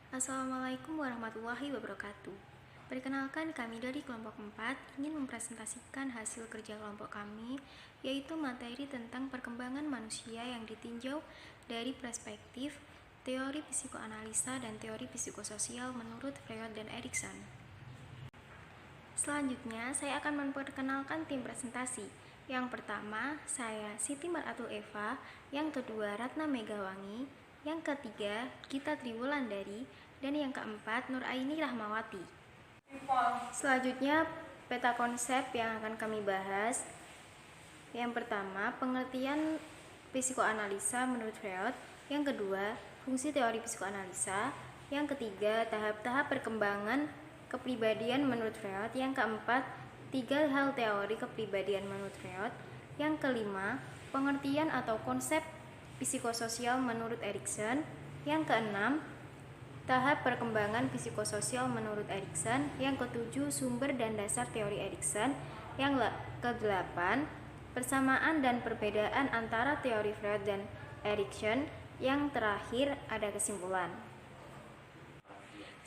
Assalamualaikum warahmatullahi wabarakatuh. Perkenalkan, kami dari kelompok 4 ingin mempresentasikan hasil kerja kelompok kami, yaitu materi tentang perkembangan manusia yang ditinjau dari perspektif teori psikoanalisa dan teori psikososial menurut Freud dan Erikson. Selanjutnya, saya akan memperkenalkan tim presentasi. Yang pertama, saya Siti Maratul Eva, yang kedua Ratna Megawangi, yang ketiga Gita Triwulandari, dan yang keempat Nur Aini Rahmawati. Selanjutnya, peta konsep yang akan kami bahas. Yang pertama, pengertian psikoanalisa menurut Freud. Yang kedua, fungsi teori psikoanalisa. Yang ketiga, tahap-tahap perkembangan kepribadian menurut Freud. Yang keempat, 3 hal teori kepribadian menurut Freud. Yang kelima, pengertian atau konsep psikososial menurut Erikson. Yang keenam, tahap perkembangan psikososial menurut Erikson. Yang ketujuh, sumber dan dasar teori Erikson. Yang kedelapan, persamaan dan perbedaan antara teori Freud dan Erikson. Yang terakhir, ada kesimpulan.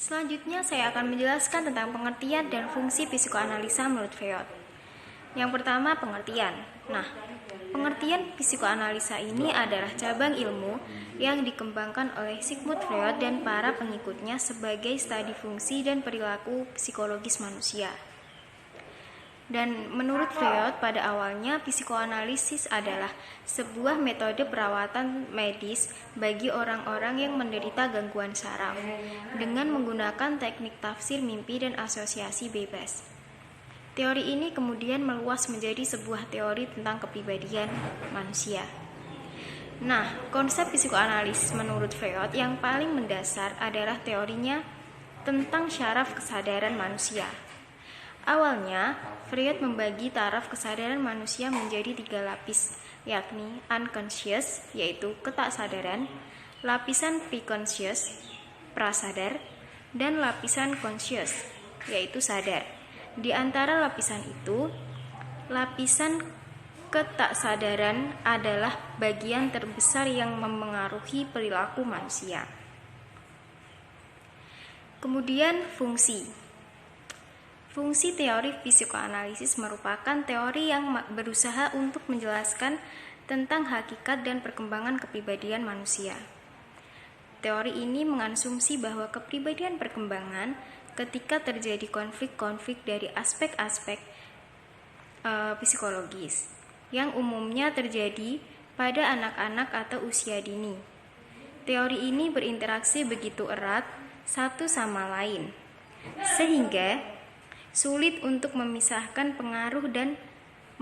Selanjutnya, saya akan menjelaskan tentang pengertian dan fungsi psikoanalisa menurut Freud. Yang pertama, pengertian. Nah, pengertian psikoanalisa ini adalah cabang ilmu yang dikembangkan oleh Sigmund Freud dan para pengikutnya sebagai studi fungsi dan perilaku psikologis manusia. Dan menurut Freud, pada awalnya psikoanalisis adalah sebuah metode perawatan medis bagi orang-orang yang menderita gangguan saraf dengan menggunakan teknik tafsir mimpi dan asosiasi bebas. Teori ini kemudian meluas menjadi sebuah teori tentang kepribadian manusia. Nah, konsep psikoanalisis menurut Freud yang paling mendasar adalah teorinya tentang syaraf kesadaran manusia. Awalnya, Freud membagi taraf kesadaran manusia menjadi 3 lapis, yakni unconscious, yaitu ketaksadaran, lapisan preconscious, prasadar, dan lapisan conscious, yaitu sadar. Di antara lapisan itu, lapisan ketaksadaran adalah bagian terbesar yang memengaruhi perilaku manusia. Kemudian fungsi. Fungsi teori psikoanalisis merupakan teori yang berusaha untuk menjelaskan tentang hakikat dan perkembangan kepribadian manusia. Teori ini mengasumsi bahwa kepribadian perkembangan ketika terjadi konflik-konflik dari aspek-aspek psikologis yang umumnya terjadi pada anak-anak atau usia dini. Teori ini berinteraksi begitu erat satu sama lain, sehingga sulit untuk memisahkan pengaruh dan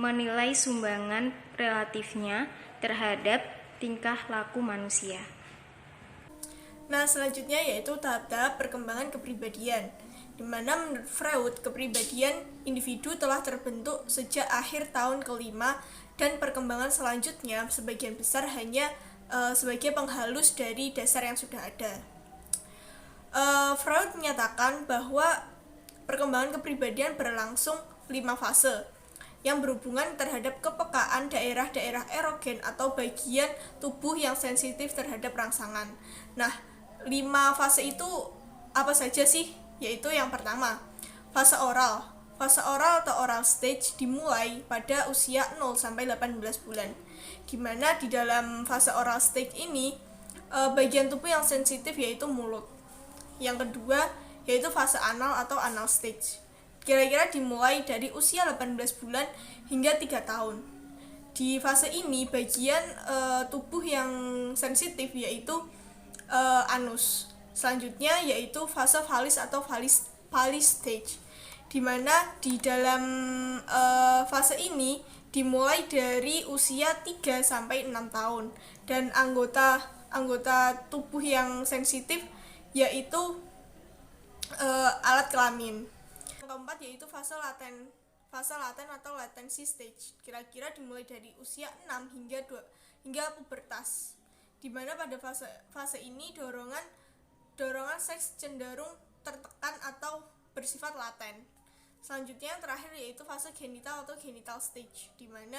menilai sumbangan relatifnya terhadap tingkah laku manusia. Nah, selanjutnya yaitu tahap-tahap perkembangan kepribadian, di mana menurut Freud, kepribadian individu telah terbentuk sejak akhir tahun kelima dan perkembangan selanjutnya sebagian besar hanya sebagai penghalus dari dasar yang sudah ada. Freud menyatakan bahwa perkembangan kepribadian berlangsung 5 fase yang berhubungan terhadap kepekaan daerah-daerah erogen atau bagian tubuh yang sensitif terhadap rangsangan. Nah, 5 fase itu apa saja sih? Yaitu yang pertama, fase oral. Fase oral atau oral stage dimulai pada usia 0 sampai 18 bulan. Dimana di dalam fase oral stage ini bagian tubuh yang sensitif yaitu mulut. Yang kedua yaitu fase anal atau anal stage. Kira-kira dimulai dari usia 18 bulan hingga 3 tahun. Di fase ini bagian tubuh yang sensitif yaitu anus. Selanjutnya yaitu fase valis atau valis stage, di mana di dalam fase ini dimulai dari usia 3 sampai 6 tahun dan anggota tubuh yang sensitif yaitu alat kelamin. Yang keempat yaitu fase laten atau latency stage. Kira-kira dimulai dari usia 6 hingga pubertas. Di mana pada fase ini dorongan seks cenderung tertekan atau bersifat laten. Selanjutnya yang terakhir yaitu fase genital atau genital stage, di mana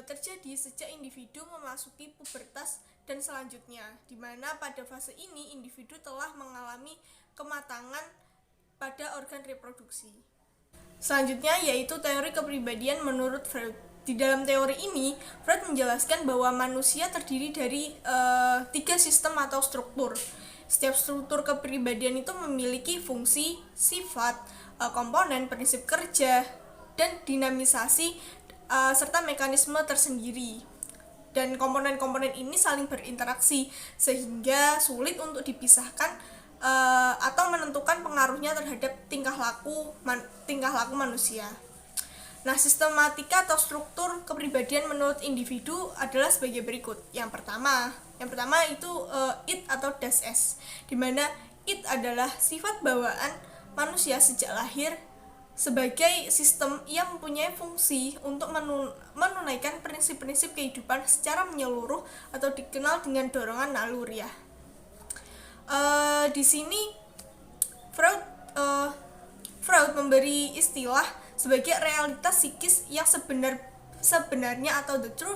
terjadi sejak individu memasuki pubertas dan selanjutnya, di mana pada fase ini individu telah mengalami kematangan pada organ reproduksi. Selanjutnya yaitu teori kepribadian menurut Freud. Di dalam teori ini, Freud menjelaskan bahwa manusia terdiri dari 3 sistem atau struktur. Setiap struktur kepribadian itu memiliki fungsi, sifat, komponen, prinsip kerja, dan dinamisasi serta mekanisme tersendiri. Dan komponen-komponen ini saling berinteraksi sehingga sulit untuk dipisahkan atau menentukan pengaruhnya terhadap tingkah laku manusia. Nah, sistematika atau struktur kepribadian menurut individu adalah sebagai berikut. Yang pertama itu id atau das es, di mana id adalah sifat bawaan manusia sejak lahir sebagai sistem yang mempunyai fungsi untuk menunaikan prinsip-prinsip kehidupan secara menyeluruh atau dikenal dengan dorongan naluriah. Di sini Freud memberi istilah sebagai realitas psikis yang sebenarnya atau the true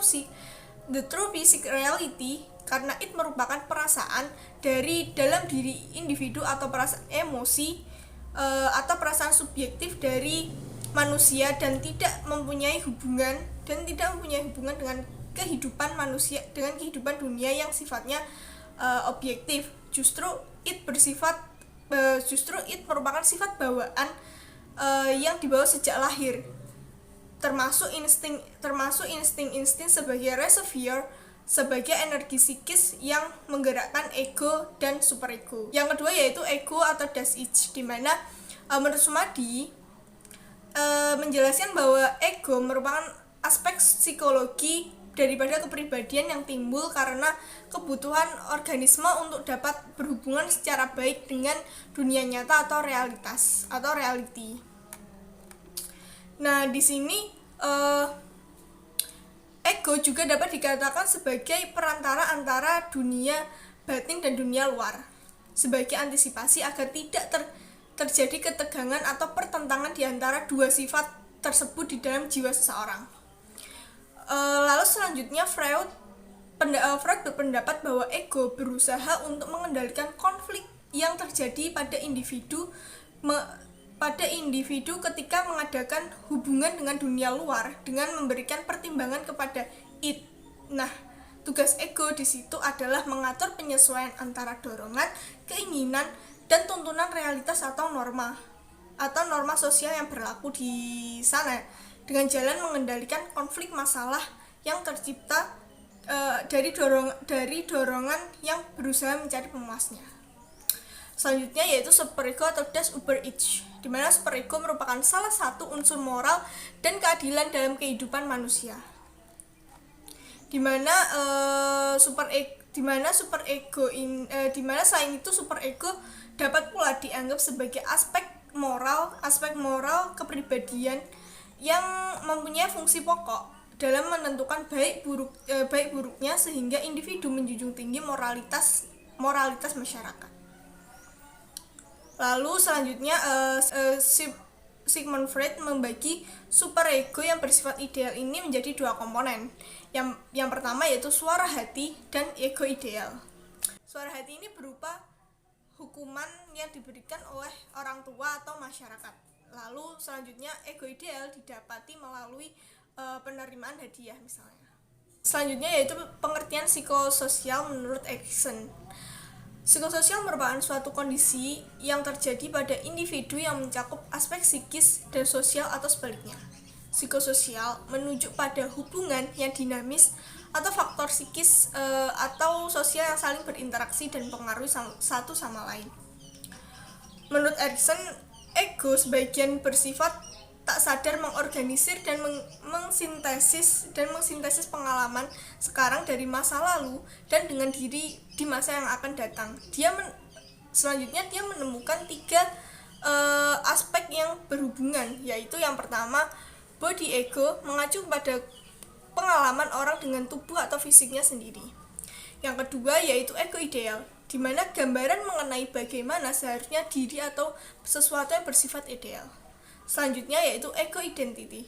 basic reality, karena it merupakan perasaan dari dalam diri individu atau perasaan emosi atau perasaan subjektif dari manusia dan tidak mempunyai hubungan dengan kehidupan manusia, dengan kehidupan dunia yang sifatnya objektif. Justru it merupakan sifat bawaan yang dibawa sejak lahir, termasuk insting sebagai reservoir, sebagai energi psikis yang menggerakkan ego dan superego. Yang kedua yaitu ego atau das ich, di mana menurut Sumadi menjelaskan bahwa ego merupakan aspek psikologi daripada kepribadian yang timbul karena kebutuhan organisme untuk dapat berhubungan secara baik dengan dunia nyata atau realitas atau reality. Nah, di sini ego juga dapat dikatakan sebagai perantara antara dunia batin dan dunia luar, sebagai antisipasi agar tidak terjadi ketegangan atau pertentangan di antara dua sifat tersebut di dalam jiwa seseorang. Lalu selanjutnya Freud berpendapat bahwa ego berusaha untuk mengendalikan konflik yang terjadi pada individu ketika mengadakan hubungan dengan dunia luar dengan memberikan pertimbangan kepada it. Nah, tugas ego di situ adalah mengatur penyesuaian antara dorongan, keinginan, dan tuntunan realitas atau norma sosial yang berlaku di sana, dengan jalan mengendalikan konflik masalah yang tercipta dari dorongan yang berusaha mencari pemuasnya. Selanjutnya yaitu superego atau das Über-Ich, di mana superego merupakan salah satu unsur moral dan keadilan dalam kehidupan manusia. Di mana selain itu superego dapat pula dianggap sebagai aspek moral kepribadian yang mempunyai fungsi pokok dalam menentukan baik buruknya, sehingga individu menjunjung tinggi moralitas masyarakat. Lalu selanjutnya Sigmund Freud membagi superego yang bersifat ideal ini menjadi 2 komponen. Yang pertama yaitu suara hati dan ego ideal. Suara hati ini berupa hukuman yang diberikan oleh orang tua atau masyarakat. Lalu selanjutnya ego ideal didapati melalui penerimaan hadiah misalnya. Selanjutnya yaitu pengertian psikososial menurut Erikson. Psikososial merupakan suatu kondisi yang terjadi pada individu yang mencakup aspek psikis dan sosial atau sebaliknya. Psikososial menunjuk pada hubungan yang dinamis atau faktor psikis atau sosial yang saling berinteraksi dan mempengaruhi satu sama lain. Menurut Erikson, ego sebagian bersifat tak sadar mengorganisir dan mengsintesis pengalaman sekarang dari masa lalu dan dengan diri di masa yang akan datang. Selanjutnya dia menemukan 3 aspek yang berhubungan, yaitu yang pertama body ego, mengacu pada pengalaman orang dengan tubuh atau fisiknya sendiri. Yang kedua yaitu ego ideal, di mana gambaran mengenai bagaimana seharusnya diri atau sesuatu yang bersifat ideal. Selanjutnya yaitu ego identity,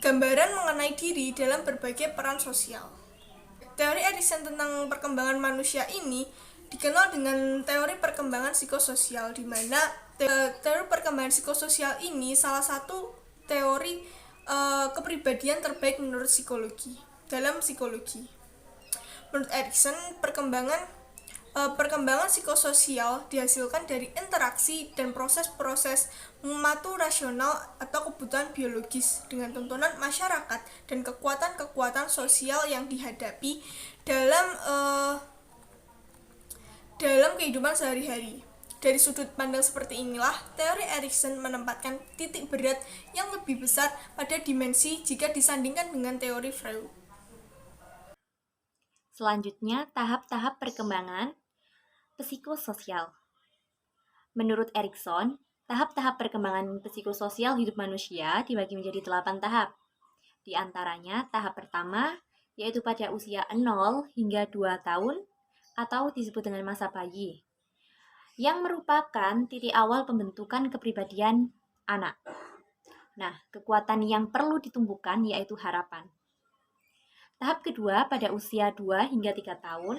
gambaran mengenai diri dalam berbagai peran sosial. teori Erikson tentang perkembangan manusia ini dikenal dengan teori perkembangan psikososial, di mana teori perkembangan psikososial ini salah satu teori kepribadian terbaik menurut psikologi. Dalam psikologi, menurut Erikson, perkembangan psikososial dihasilkan dari interaksi dan proses-proses rasional atau kebutuhan biologis dengan tuntunan masyarakat dan kekuatan-kekuatan sosial yang dihadapi dalam kehidupan sehari-hari. Dari sudut pandang seperti inilah, teori Erikson menempatkan titik berat yang lebih besar pada dimensi jika disandingkan dengan teori Freud. Selanjutnya, tahap-tahap perkembangan psikososial. Menurut Erikson, tahap-tahap perkembangan psikososial hidup manusia dibagi menjadi 8 tahap. Di antaranya, tahap pertama yaitu pada usia 0 hingga 2 tahun atau disebut dengan masa bayi, yang merupakan titik awal pembentukan kepribadian anak. Nah, kekuatan yang perlu ditumbuhkan yaitu harapan. Tahap kedua pada usia 2 hingga 3 tahun,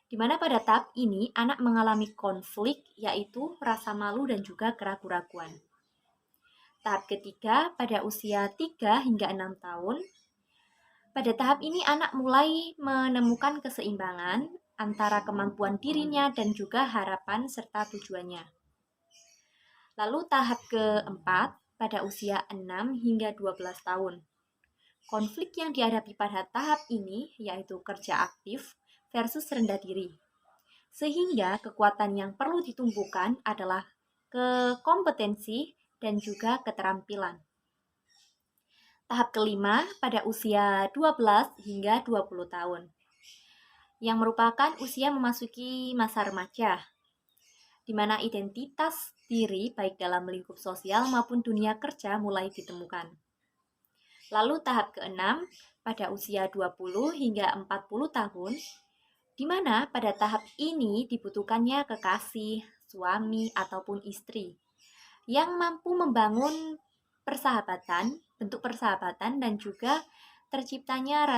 di mana pada tahap ini anak mengalami konflik yaitu rasa malu dan juga keraguan-raguan. Tahap ketiga pada usia 3 hingga 6 tahun, pada tahap ini anak mulai menemukan keseimbangan antara kemampuan dirinya dan juga harapan serta tujuannya. Lalu tahap keempat pada usia 6 hingga 12 tahun. Konflik yang dihadapi pada tahap ini yaitu kerja aktif versus rendah diri. Sehingga kekuatan yang perlu ditumbuhkan adalah kompetensi dan juga keterampilan. Tahap kelima pada usia 12 hingga 20 tahun, yang merupakan usia memasuki masa remaja, di mana identitas diri baik dalam lingkup sosial maupun dunia kerja mulai ditemukan. Lalu tahap keenam pada usia 20 hingga 40 tahun, di mana pada tahap ini dibutuhkannya kekasih, suami, ataupun istri yang mampu membangun bentuk persahabatan dan juga terciptanya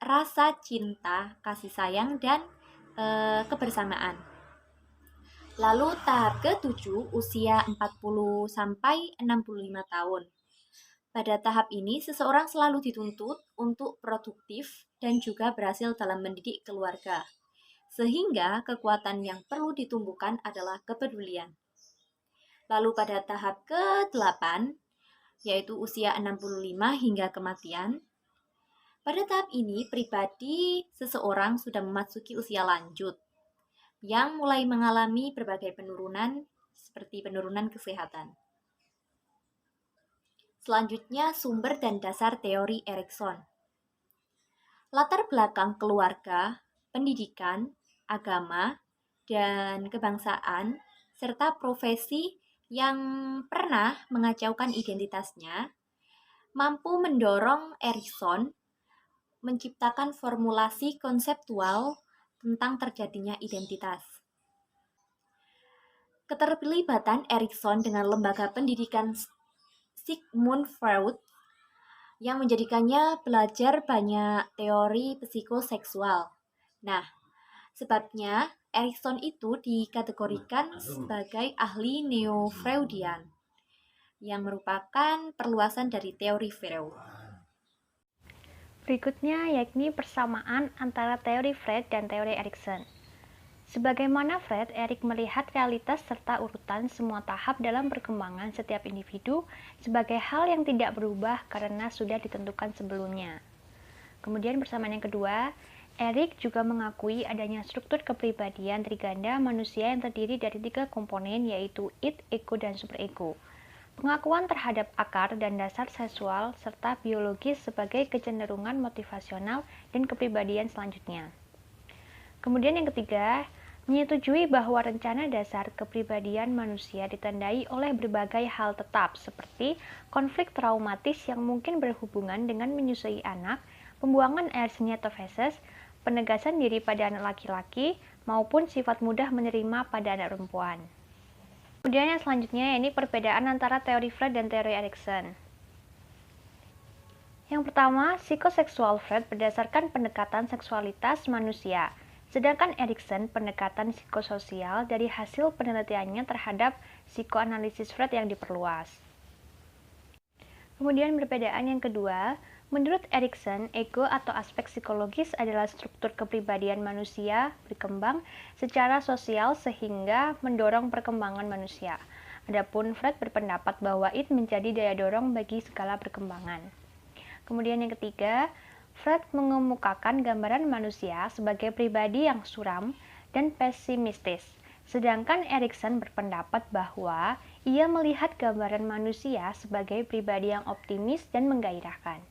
rasa cinta, kasih sayang, dan kebersamaan. Lalu tahap ke-7 usia 40 sampai 65 tahun. Pada tahap ini seseorang selalu dituntut untuk produktif dan juga berhasil dalam mendidik keluarga. Sehingga kekuatan yang perlu ditumbuhkan adalah kepedulian. Lalu pada tahap ke-8 yaitu usia 65 hingga kematian. Pada tahap ini pribadi seseorang sudah memasuki usia lanjut yang mulai mengalami berbagai penurunan seperti penurunan kesehatan. Selanjutnya, sumber dan dasar teori Erikson. Latar belakang keluarga, pendidikan, agama, dan kebangsaan, serta profesi yang pernah mengacaukan identitasnya, mampu mendorong Erikson menciptakan formulasi konseptual tentang terjadinya identitas. Keterlibatan Erikson dengan lembaga pendidikan Sigmund Freud yang menjadikannya belajar banyak teori psikoseksual. Nah, sebabnya Erikson itu dikategorikan sebagai ahli neo-Freudian yang merupakan perluasan dari teori Freud. Berikutnya yakni persamaan antara teori Freud dan teori Erikson. Sebagaimana Freud, Erik melihat realitas serta urutan semua tahap dalam perkembangan setiap individu sebagai hal yang tidak berubah karena sudah ditentukan sebelumnya. Kemudian persamaan yang kedua, Erik juga mengakui adanya struktur kepribadian triganda manusia yang terdiri dari 3 komponen yaitu id, ego, dan superego. Pengakuan terhadap akar dan dasar seksual serta biologis sebagai kecenderungan motivasional dan kepribadian selanjutnya. Kemudian yang ketiga, menyetujui bahwa rencana dasar kepribadian manusia ditandai oleh berbagai hal tetap seperti konflik traumatis yang mungkin berhubungan dengan menyusui anak, pembuangan air seni atau feses, penegasan diri pada anak laki-laki, maupun sifat mudah menerima pada anak perempuan. Kemudian yang selanjutnya ini perbedaan antara teori Freud dan teori Erikson. Yang pertama, psikoseksual Freud berdasarkan pendekatan seksualitas manusia, sedangkan Erikson pendekatan psikososial dari hasil penelitiannya terhadap psikoanalisis Freud yang diperluas. Kemudian perbedaan yang kedua, menurut Erikson, ego atau aspek psikologis adalah struktur kepribadian manusia berkembang secara sosial sehingga mendorong perkembangan manusia. Adapun Freud berpendapat bahwa id menjadi daya dorong bagi segala perkembangan. Kemudian yang ketiga, Freud mengemukakan gambaran manusia sebagai pribadi yang suram dan pesimistis. Sedangkan Erikson berpendapat bahwa ia melihat gambaran manusia sebagai pribadi yang optimis dan menggairahkan.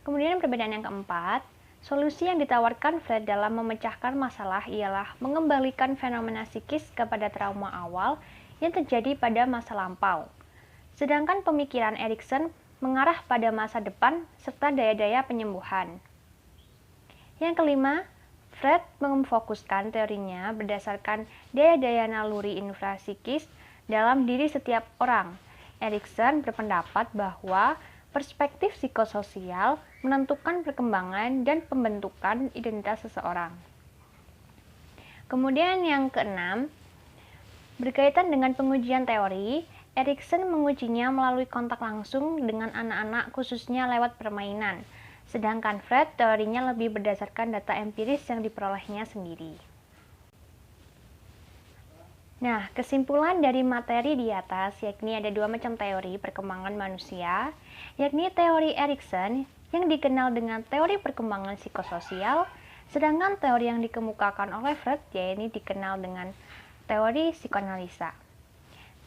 Kemudian perbedaan yang keempat, solusi yang ditawarkan Freud dalam memecahkan masalah ialah mengembalikan fenomena psikis kepada trauma awal yang terjadi pada masa lampau. Sedangkan pemikiran Erikson mengarah pada masa depan serta daya-daya penyembuhan. Yang kelima, Freud memfokuskan teorinya berdasarkan daya-daya naluri infrapsikis dalam diri setiap orang. Erikson berpendapat bahwa perspektif psikososial menentukan perkembangan dan pembentukan identitas seseorang. Kemudian yang keenam, berkaitan dengan pengujian teori, Erikson mengujinya melalui kontak langsung dengan anak-anak khususnya lewat permainan, sedangkan Freud teorinya lebih berdasarkan data empiris yang diperolehnya sendiri. Nah, kesimpulan dari materi di atas yakni ada dua macam teori perkembangan manusia, yakni teori Erikson yang dikenal dengan teori perkembangan psikososial, sedangkan teori yang dikemukakan oleh Freud yakni dikenal dengan teori psikoanalisa.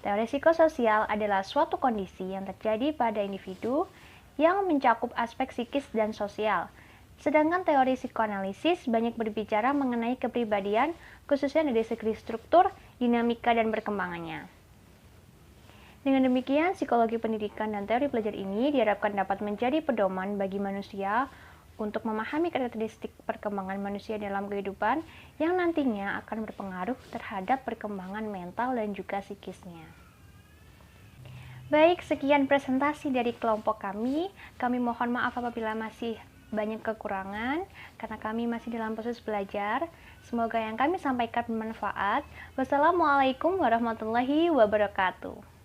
Teori psikososial adalah suatu kondisi yang terjadi pada individu yang mencakup aspek psikis dan sosial. Sedangkan teori psikoanalisis banyak berbicara mengenai kepribadian, khususnya dari segi struktur, dinamika, dan perkembangannya. Dengan demikian, psikologi pendidikan dan teori belajar ini diharapkan dapat menjadi pedoman bagi manusia untuk memahami karakteristik perkembangan manusia dalam kehidupan yang nantinya akan berpengaruh terhadap perkembangan mental dan juga psikisnya. Baik, sekian presentasi dari kelompok kami. Kami mohon maaf apabila masih banyak kekurangan, karena kami masih dalam proses belajar. Semoga yang kami sampaikan bermanfaat. Wassalamualaikum warahmatullahi wabarakatuh.